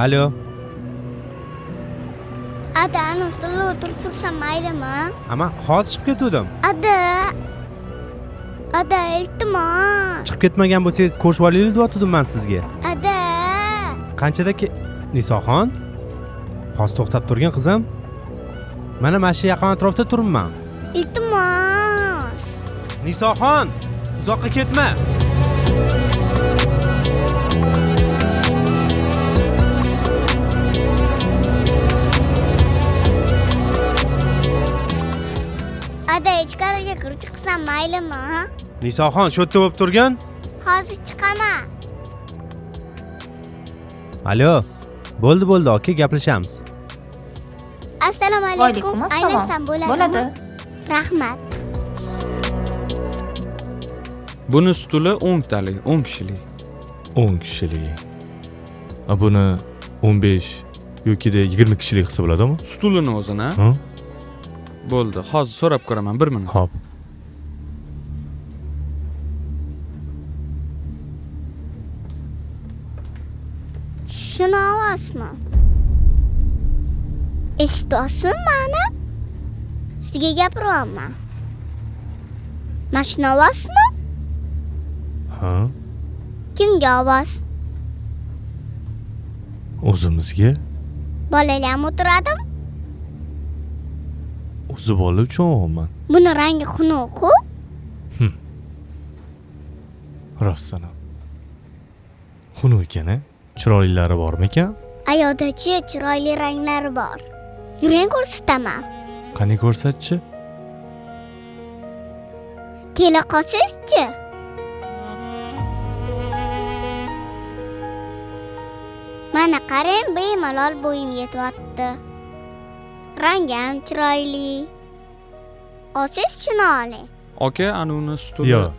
Alo. Ada, ana ustida o'tirib tursam maylimi? Ama hozir chiqib ketdim. Ada, iltimos. Chiqib ketmagan bo'lsangiz ko'rishib olaylik deyotgandim men sizga. Ada. Qanchada Nisoxon? Hozir to'xtab turgan qizim. Mana shu yaqin atrofda turibman. Iltimos. Nisoxon, uzoqqa ketma. Ada, ichkariga kirib chiqsam maylimi? Nisoxon, shu yerda bo'lib turgan? Hozir chiqaman. Alo. Bo'ldi, aka, gaplashamiz. Assalomu alaykum. Aylansam bo'ladimi? Rahmat. Buni stuli 10 talik, 10 kishilik. 10 kishilik. Buni 15 yoki 20 kishilik qilsa bo'ladimi? Stulini o'zini. Ha? Bo'ldi, hozir so'rab ko'raman, 1 minut. Xo'p. Shuni ovozmi? Eshityapsizmi meni? Sizga gapiryapman. Mashina ovozmi? Ha? Kimga ovoz? O'zimizga? Bolalar o'tiradimi? O'zi bola uchun o'g'man. Buni rangi xunuk-ku. Rostdan. Xunuk ekan-a? Chiroylilari bormi ekan? Ayodachi chiroyli ranglari bor. Yuring ko'rsataman. Qani ko'rsatchi? Kela qolsangizchi. Mana qarang, bemalol bo'yim yetyapti. Rangi ham chiroyli. Olsangiz shuni oling. Aka, ana uni stuli. Yo'q.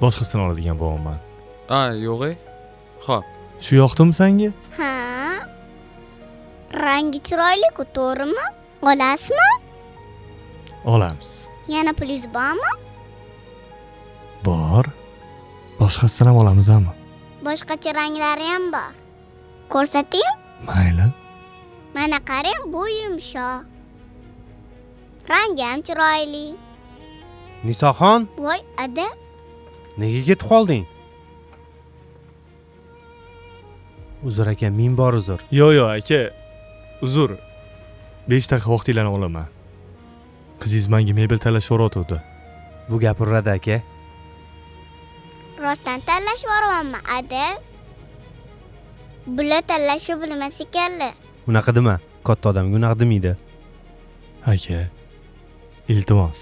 Boshqasini oladigan bo'laman. Yo'q. Xo'p. Shu yoqdimi senga? Ha? Rangi chiroyli-ku, to'g'rimi? Olasizmi? Olamiz. Yana pulingiz bormi? Bor. Boshqasini ham olamizmi? Boshqacha ranglari ham bor. Ko'rsating? Mayli. Mana qarang, bu yumshoq. Rangi ham chiroyli. Nisoxon, Voy, Ada, nega ketib qolding? Uzr aka, ming bor uzr. Yo'q, aka. Uzr. 5 daqiqa vaqtinglarni olaman. Qizingiz menga mebel tanlashga o'rgatdi. Bu gapiradi aka. rostdan tanlashib boryapman, Ada. Bular tanlashni bilmas ekanlar. Unaqa dema, katta odamga unaqa demaydi. Aka. Iltimos.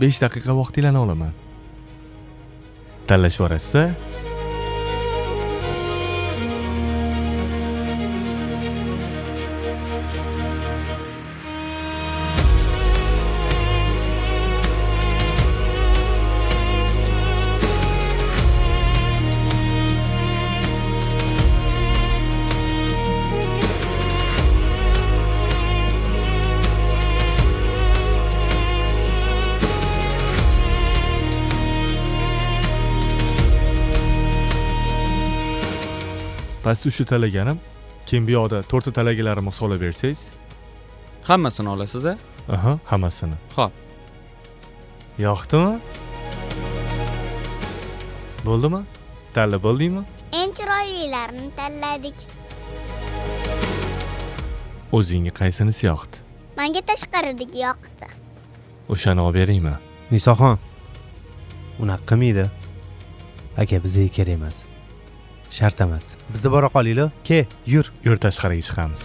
5 daqiqa vaqtinglarni olaman. Tanlashib yuborasiz-a? Past shu talaganim, keyin bu yoqda 4 ta talagalarimni hisoblab bersangiz. Hammasini olasiz-a? Aha, hammasini. Xo'p. Yoqdimi? Bo'ldimi? Tanlab bo'ldingmi? Eng chiroylilarini tanladik. O'zingga qaysinisi yoqdi? Menga tashqaridagi yoqdi. O'shani olib beringmi? Nisoxon, unaqa qilmaydi. Aka, bizga kerak emas. Shart emas. Bizni bora qolaylik. Ke, yur. Yur tashqariga chiqamiz.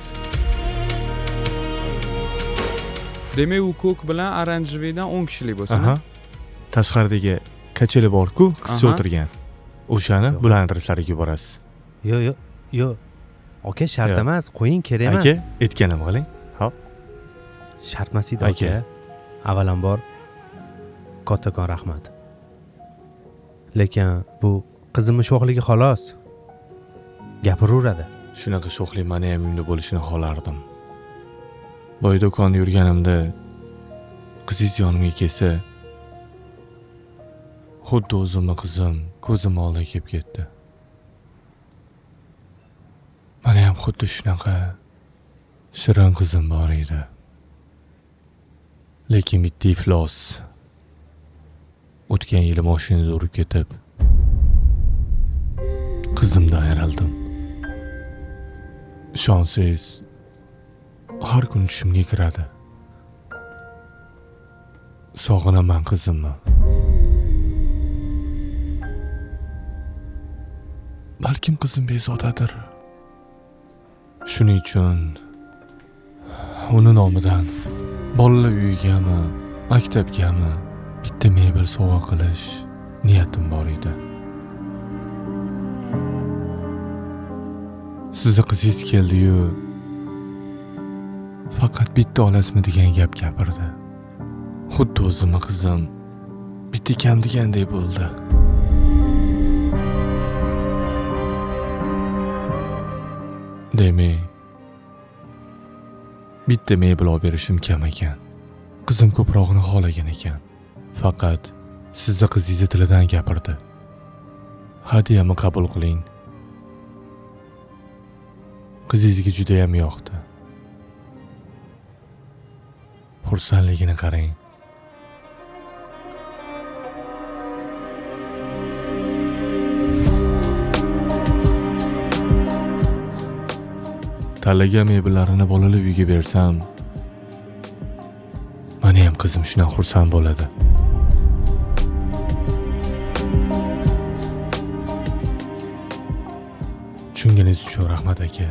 Demak, u ko'k bilan oranjeviydan 10 kishilik bo'lsin. Aha. Tashqaridagi kacheli bor-ku, qizcha o'tirgan. O'shani bularning adreslariga yuborasiz. Yo'q. Aka, shart emas, qo'ying, kerak emas. Aka, aytganim qiling. Xo'p. Shart emas edi aka. Avvalambor kattakon rahmat. Lekin bu qizimning sho'xligi xolos. Gapiraveradi. Shunaqa sho'xlik meni ham uyimda bo'lishini xohlardim. Boy do'konda yurganimda qizingiz yonimga kelsa, xuddi o'zimni qizim ko'zim oldiga kelib ketdi. Meni xuddi shunaqa shirin qizim bor edi. Lekin bitta iflos o'tgan yili mashinada urib ketib, qizimdan ayrildim. Ishonsangiz, har kun tushimga kiradi. Sog'inaman qizimni. Balkim qizim bezotadir. Shuning uchun uni nomidan bolalar uyigami, maktabgami bitta mebel sovg'a qilish niyatim bor edi. Sizni qizingiz keldi-yu, faqat bitta olasizmi degan gap gapirdi. Xuddi o'zimni qizim bitta kam degandek bo'ldi. Demak, bitta mebel olib berishim kam ekan. Qizim ko'prog'ini xohlagan ekan. Faqat sizni qizingiz tilidan gapirdi. Hadiyamni qabul qiling. Qizingizga juda ham yoqdi. Xursandligini qarang. Tanlagan mebellarini bolalar uyiga bersam, meni ham qizim shundan xursand bo'ladi. Tushunganingiz uchun rahmat aka.